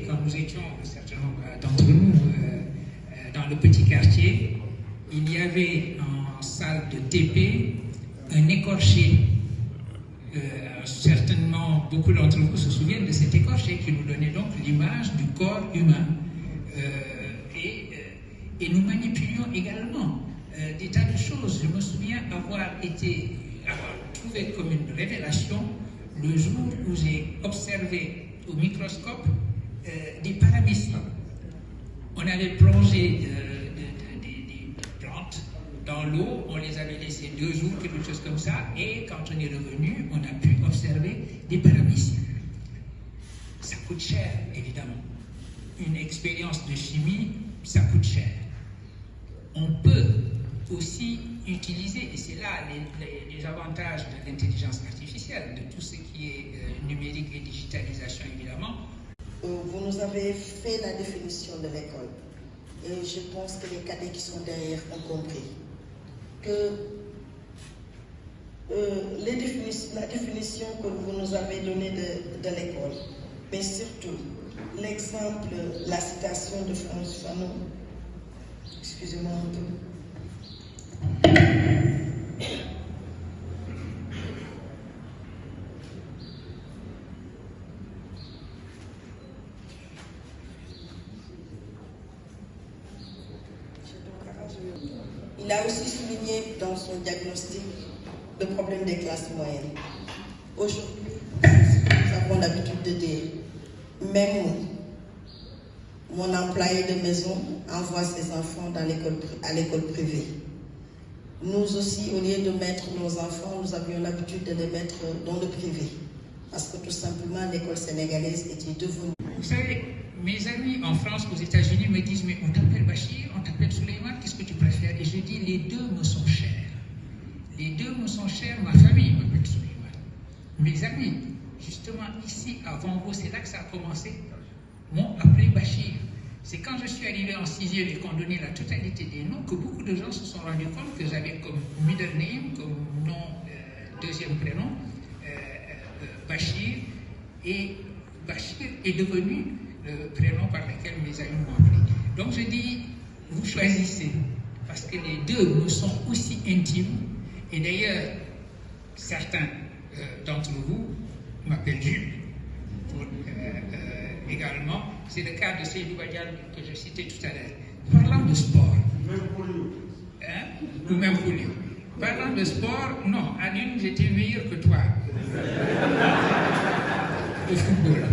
quand nous étions, certains d'entre nous, dans le petit quartier, il y avait en salle de TP un écorché. Certainement, beaucoup d'entre vous se souviennent de cet écorché qui nous donnait donc l'image du corps humain. Et nous manipulions également des tas de choses. Je me souviens avoir trouvé comme une révélation le jour où j'ai observé au microscope des paramécies. On avait plongé des plantes dans l'eau, on les avait laissées 2 jours, quelque chose comme ça, et quand on est revenu, on a pu observer des paramécies. Ça coûte cher, évidemment. Une expérience de chimie, ça coûte cher. On peut aussi utiliser, et c'est là les avantages de l'intelligence artificielle, de tout ce qui est numérique et digitalisation, évidemment. Vous nous avez fait la définition de l'école, et je pense que les cadets qui sont derrière ont compris que la définition que vous nous avez donnée de l'école, mais surtout l'exemple, la citation de Frantz Fanon, excusez-moi un peu. Il a aussi souligné dans son diagnostic le problème des classes moyennes. Aujourd'hui, nous avons l'habitude de dire, même mon employé de maison envoie ses enfants à l'école privée. Nous aussi, au lieu de mettre nos enfants, nous avions l'habitude de les mettre dans le privé. Parce que tout simplement, l'école sénégalaise était devenue... Vous savez, mes amis en France, aux États-Unis me disent, mais on t'appelle Bachir, on t'appelle Souleymane, qu'est-ce que tu préfères? Et je dis, les deux me sont chers. Les deux me sont chers, ma famille m'appelle Souleymane. Mes amis, justement ici, avant vous, c'est là que ça a commencé, m'ont appelé Bachir. C'est quand je suis arrivé en 6e et qu'on donnait la totalité des noms que beaucoup de gens se sont rendus compte que j'avais comme middle name, comme nom, deuxième prénom, Bachir, et Bachir est devenu le prénom par lequel mes amis m'ont appelé. Donc je dis, vous choisissez, parce que les deux me sont aussi intimes, et d'ailleurs, certains d'entre vous m'appellent Jules, également. C'est le cas de Seydou Badial que je citais tout à l'heure. Parlant de sport, ou même Julio. Parlant de sport, non, à l'une, j'étais meilleur que toi au football.